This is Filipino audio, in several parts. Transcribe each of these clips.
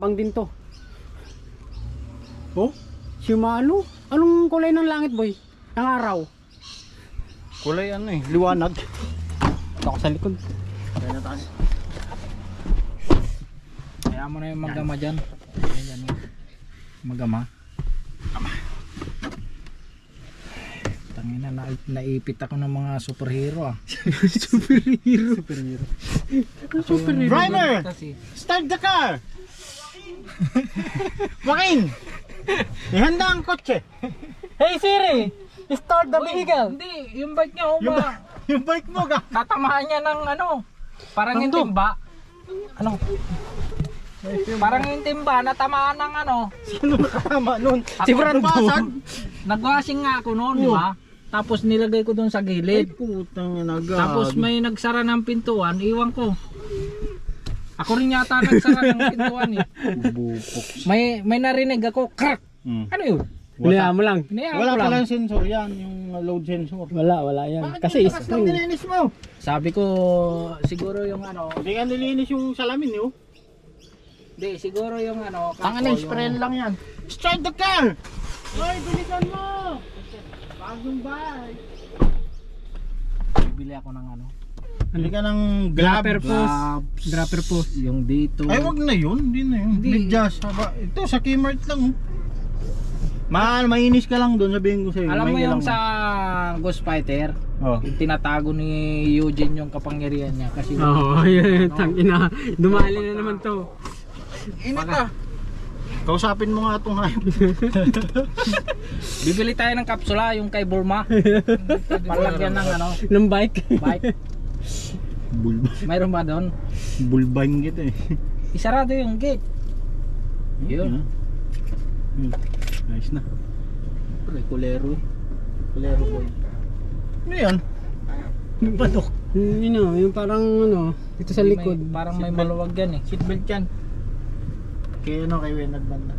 Bang din to. Oh, si Malo. Anong kulay ng langit, boy? Ang araw. Kulay ano eh, liwanag. Ako sa likod. Kaya na tayo. Kaya mo na yung magama dyan. Ayan yun. Magama. Tangina, naipit ako ng mga superhero ah. Superhero. Driver! Kasi, Start the car! Joaquin! Ihanda ang kotse! hey Siri! Start the vehicle! Hindi, yung bike niya Yung bike mo ka! tatamaan niya ng ano. Parang yung timba. Ano? Parang yung timba, natamaan ng ano. Sino nakatama nun? Si Brando. Nag-washing nga ako noon, di ba? Tapos nilagay ko doon sa Ay gilid. putang ina. Tapos may nagsara ng pintuan, iwan ko. Ako rin yata nagsara ng pintuan eh. Bubuk. May narinig ako, crack! Ano yun? Hinayaan mo lang. Hinayaan Wala ko lang. palang sensor yan, yung load sensor. Wala yan. Bakit Kasi yung lakas ng nilinis mo? Sabi ko, siguro yung ano, Hindi ka nilinis yung salamin yun. hindi, siguro yung ano, Tangan na, spray lang yan. Start the car! Hoy, bilisan mo! Bagong bike! bibili ako ng ano. Bili ka ng Dropper gloves. post. Dropper post. Yung dito. Ay, wag na yun. Hindi na yun. Hindi. Medyas. Ito, sa Kmart lang. Oh. Mainis ka lang doon, sabihin ko sa'yo. Alam mo Mahingi yung lang. sa Ghost Fighter, Oh. yung tinatago ni Eugene yung kapangyarihan niya kasi Oo, yun. Tangina. Dumali na naman to. Init ah. Kausapin mo nga itong hayop. bibili tayo ng kapsula yung kay Burma. Palagyan ng ano, Ng bike. bike. Mayroon ba doon? Bulbine kita eh. Isarado yung gate. Yun. Yun. Nice na. Kulero. Kulero boy. Ano yan? Yung patok. Yun o, yung parang ano, dito sa likod. Parang may maluwag yan eh. Seatbelt yan. Kaya ano, kay Wenad banda.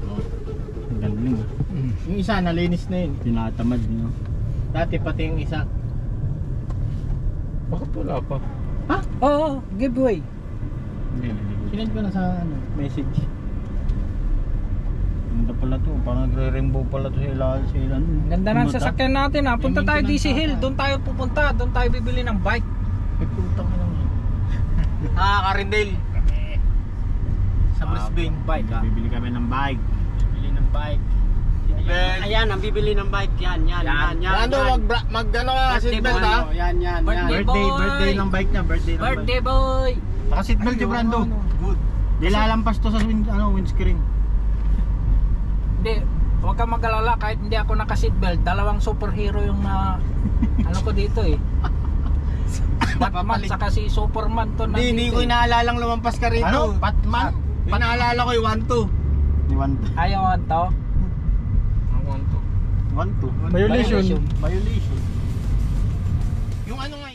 Oh. Ang galing ah. Yung isa, nalinis na yun. Tinatamad, no? Dati pati yung isa. Bakit wala pa? Oo, giveaway. Sinend ko na sa ano, message. Ganda pala to, parang nagre-rainbow pala to sa ilalim sa ilan. Ganda ng sasakyan natin ha. Punta tayo DC Hill. Doon tayo pupunta. Doon tayo bibili ng bike. Ay putang ina mo. Karindale. Sa Brisbane. Bike ha. Bibili kami ng bike. Bibili ng bike. Ayan, ang bibili ng bike. Yan. Ano mag ano ka seatbelt ha? Yan. Birthday Birthday ng bike niya, birthday ng bike. Birthday boy. Naka seatbelt si Brando. Good. Nilalampas to sa windscreen. Hindi, huwag kang mag-alala kahit hindi ako naka-seatbelt. Dalawang superhero yung na ano ko dito eh. Batman saka si Superman to Hindi ko inaalalang lumampas ka rito. Ano? Batman? Pinaalala ko yung 1-2. Ni 1 Ayaw nga to. 1-2. Violation. Violation. Yung ano nga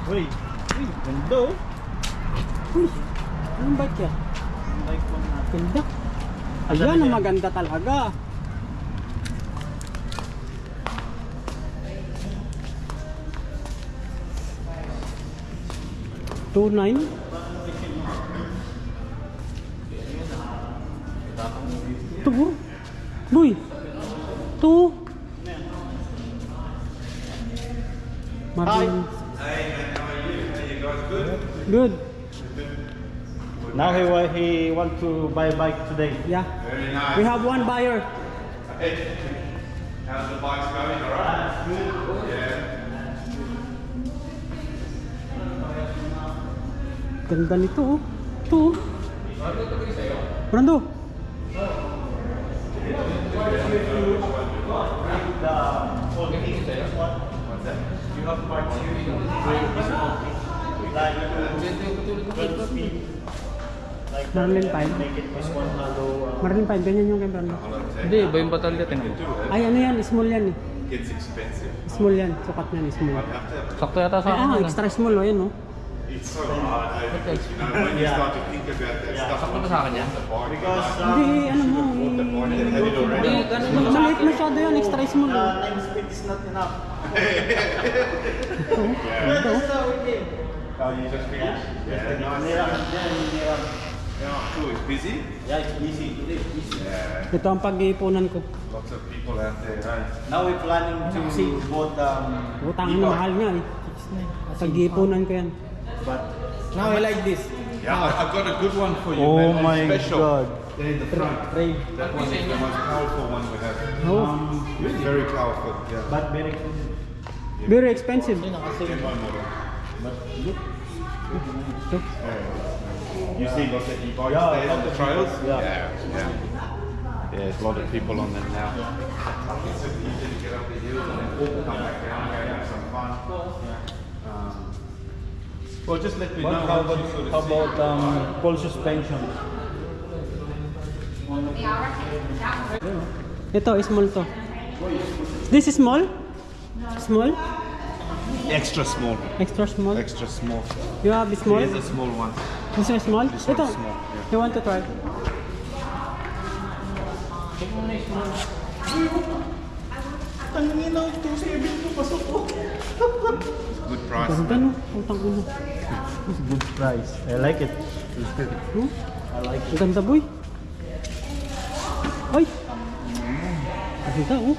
Uy, ganda oh. Uy, anong bike yan? Bike mo na. Ganda. Asan Ayan, na ang yan? maganda talaga. $2,900. Ito bro. Boy. Ito. Marvin. Good. Now he want to buy bike today. Yeah. We have one buyer. How's the bikes going? All right. Yeah. Ganda nito oh. Ito oh. Brando. Marlin Pine. Marlin Pine, ganyan yung kay Brando. Hindi, iba yung batalya. Tingnan mo. Ay ano yan, small yan eh. It's expensive. Small yan, sukat yan, small. I'd have to. Sakto yata sa Ay, akin. extra small oh, yan oh. It's so hard, because you know when you start to think about that stuff. Sakto ba sa akin yan? Because Hindi, ano mo, The board that had it already. Hindi, ganun lang sa maliit akin. masyado yan, extra small oh. 9 speed is not enough. Ito oh, ganda oh. Oh, you just finished? Yeah, nice. Yeah, cool. It's busy. Yeah, it's easy today. Easy. Yeah, Ito ang pag-iipunan ko. lots of people out there, hey. Now we're planning to both Utang na mahal nga eh. Pag-iipunan ko yan. but Now I like this. Yeah, I've got a good one for you, oh man. my Special. god. They're in the front. Trade. That one is the most powerful one we have. Oh, It's very powerful. Yeah. But very very expensive. Demo model. Ito. You see lots of e-bikes Yeah, there on the trails? Yeah. Yeah. There's a lot of people on them now. It's just easy to get up the hills and then come back down again, have some fun. Well, just let me know how what you sort of about full suspension? Ito, small to. This is small? Small? Extra small. Extra small? Extra small. You have small? Here's a small one. This is small? This one's Ito. small, yeah. You want to try? Good price. Ganda no? Utang ulo. Good price. I like it. Hmm? I like it. Ganda boy. Ay! Ganda oh.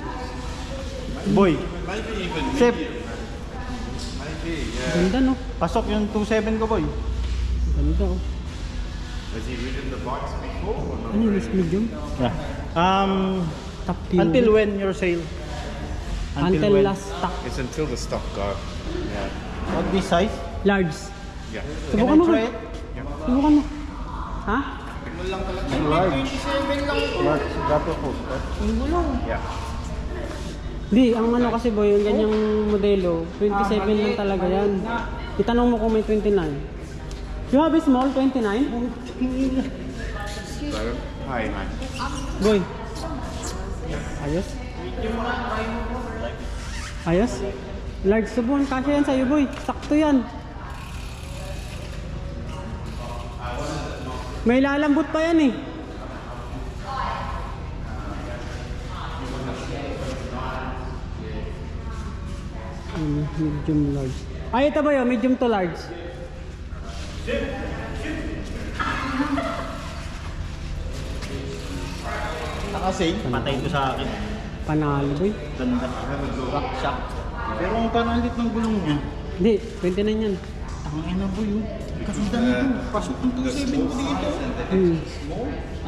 Boy, Maybe even Sip. medium. Maybe, yeah. Ganda no? pasok yung 2.7 ko boy. Ganda oh. Has he ridden the bikes before or not? Ano yung mas medium? Yeah. Top fuel. Until when your sale? Until when? last stock. It's until the stock go. Yeah. What this size? Large. Yeah. Can Subukan I mo try ba? it? Subukan mo. Ha? Large. Large. Gato po. Yeah. Di, ang ano kasi boy, yung ganyang modelo, 27 lang talaga yan. Itanong mo kung may 29. You have a small 29? So, hi, mate. Boy. Ayos? Ayos? Large subuhan, kasya yan sa'yo boy. Sakto yan. May lalambot pa yan eh. Medium large. Ay, ito ba yun? Medium to large. Nakasing. Patay ito sa akin. Panalo boy. Ganda. Rock shock. Pero ang panalit ng gulong niya. Hindi, 29 yan. Ang ina boy yun. Kasita nito. Pasok ng 2.7 ko dito.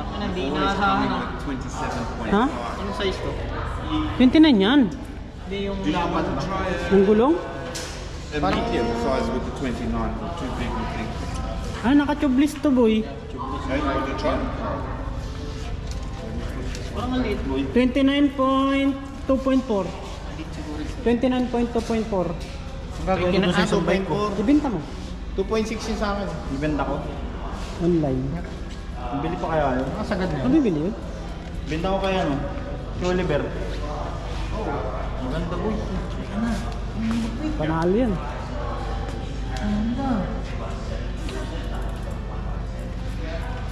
Ako na di inaasahan ah. 27.5. Ha? Anong size to? 29 yan. Hindi yung dapat ba? Ng gulong? A medium size with the 29, not too big, you think. Ah, naka-tubeless to boy. Okay, you want to try? Parang ang liit boy. 29.2.4. 29.2.4. Gagawin ko sa isang bike ko. Ibenta mo. 2.6 yun sa akin. Ibenta ko. Online. Bili pa kaya yun? Nakasagad na Ano yun. bibili yun? Benta ko kaya no? Oliver. Maganda boy. Panalo yan.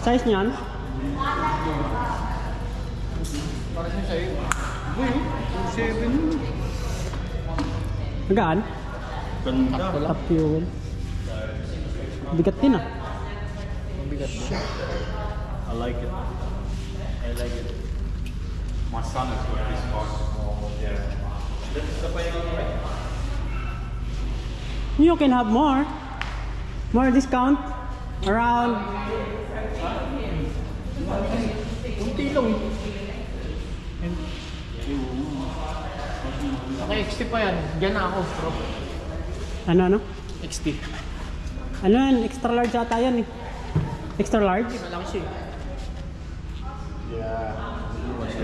Size niyan? Para siya sa'yo. Boy, 2.7. Magaan? Ganda. Top fuel. Bigat din ah. Mabigat siya. I like it. I like it. My son has got this box. Yeah. You can have more. More discount. Around. Kunti lang eh. Okay, XT pa yan. Diyan na ako, bro. Ano? XT. Ano yan? Extra large ata yan eh. Extra large? Malaki siya eh.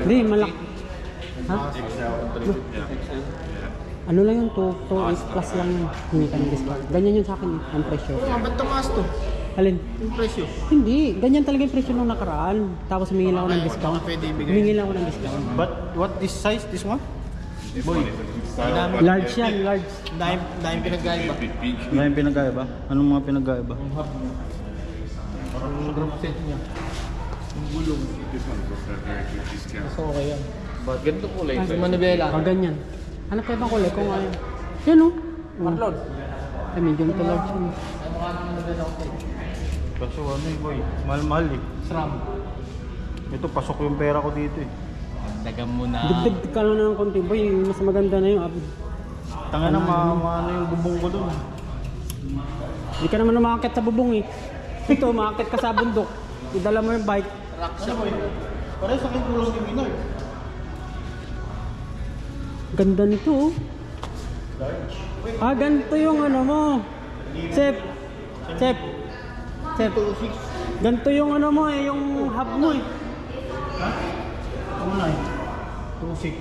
Hindi, malaki. Ha? Ano lang yung 2.8 plus lang yun. Hindi ka ng discount. Ganyan yun sa akin eh, ang presyo. Oo nga, ba't tumaas to? Alin? Yung presyo. Hindi, ganyan talaga yung presyo nung nakaraan. Tapos humingi lang ako ng discount. Pwede ibigay. Humingi lang ako ng discount. But what this size? This one? This one is a good style. but Large yan, large. Dahil pinagkaiba. a bit big. Ano yung pinagkaiba? Anong mga pinagkaiba? Parang sobrang set niya. Yung gulong. This one got a very good discount. So okay yan. But ganito kulay. Yung manibela. Ah, ganyan. Hanap kayo bang kulay kung ano. Yan o. Marlon. Ay, medium to large yun. Ay mukha naman manibela ko. Kaso ano eh boy, mahal-mahal eh. SRAM. Ito, pasok yung pera ko dito eh. Dagam mo na. Dagdag ka lang ng konti. Boy, mas maganda na yung app. Tanga na maano yung bubong ko doon. Hindi ka naman umakit sa bubong eh. Ito, umakit ka sa bundok. Idala mo yung bike. Rock siya boy. Parang sa akin kulang yung inay. Ganda nito oh. Ah, ganito yung ano mo. Chef. Chef. Chef. Ganito yung ano mo eh, yung hub mo eh. Ano na eh? Tusik.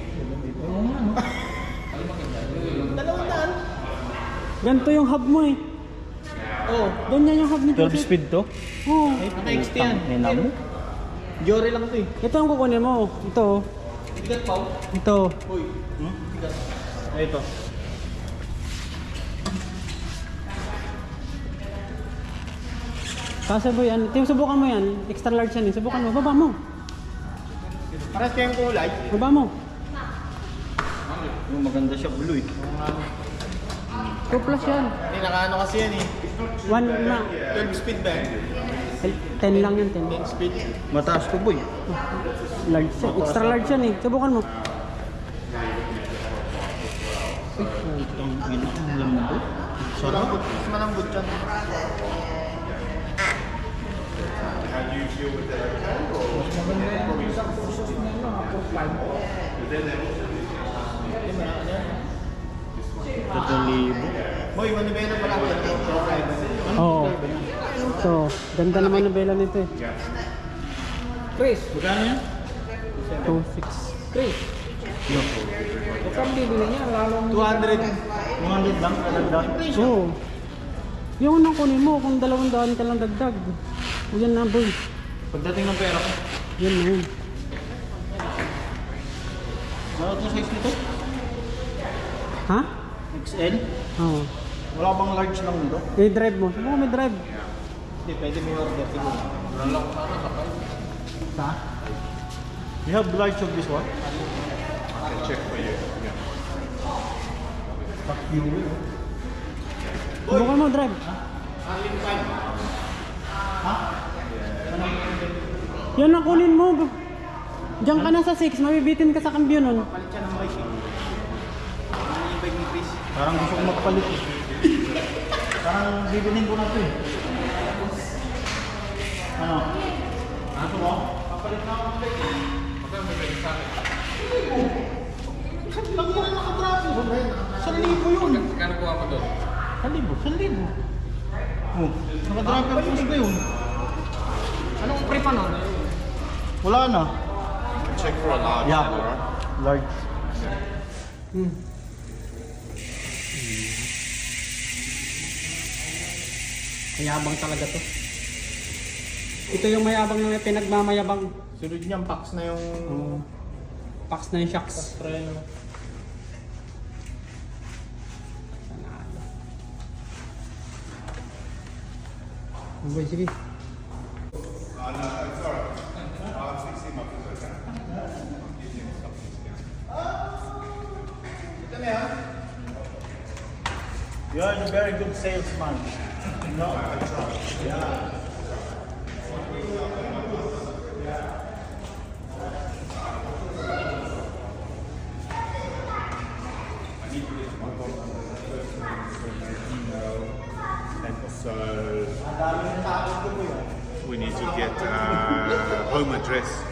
Ganito yung hub mo eh. Oh, Ganyan yung hub ni 12 Joseph. speed to? Oo. naka-XT yan. Ina mo? Jory lang to eh. Ito ang kukunin mo. Ito. Bigat pa oh. Ito. Ito. Kasi boy, yan. Subukan mo yan. Extra large yan eh. Subukan mo. Baba mo. Parang kayong kulay. Baba mo. Yung maganda siya, blue eh. 2 plus yan. Hindi, nakaano kasi yan eh. 1 na. 12 speed ba yan? 10 lang yan, 10. 10 speed. Mataas to boy. Large yan. Extra large yan eh. Subukan mo. Ang ina, ang lambot. Sarap. Malambot. Mas malambot yan. Tatalibo. Boy, manibela pala ako. Oo. So, ganda naman ng bela nito eh. Chris, Magkano yan? 2.6. Chris. Huwag kang bibili niya. Lalong 200. 200 lang, kadagdag. Oo. Yung unang kunin mo, kung 200 ka lang dagdag. Yan na boy. Pagdating ng pera ko. Yan na yun. Ano itong size nito? Ha? XL? Oo. Wala bang large lang nito? I-drive mo. Subukan mo i-drive. Hindi, pwede may order siguro. Sa? You have large of this one? I can check for you. Yeah. Subukan mo drive. Yan na kunin mo. Diyan ka na sa 6, mabibitin ka sa kambyo nun. palit siya ng bike. Ano yung bike ni Chris? Parang gusto ko magpalit eh. Parang bibilin ko na ito eh. Ano? Gusto mo? Papalit na ako ng bike eh. Magkano may pwede sa akin? Lang yan ang nakatrapo. 1,000 yun. Kano kuha ko doon? 1,000. Oh, nakatrapo ang puso ko yun. Anong pre pa nun? Wala na. Check for a large. Yeah. Alright. Large. Mayabang talaga to. Ito yung mayabang na may pinagmamayabang. Sunod niyang packs na yung... Packs na yung shocks. Try mo. Okay, sige. You are a very good salesman. No? Yeah. And also, we need to get home address.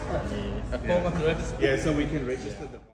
Home address. Yeah, so we can register the.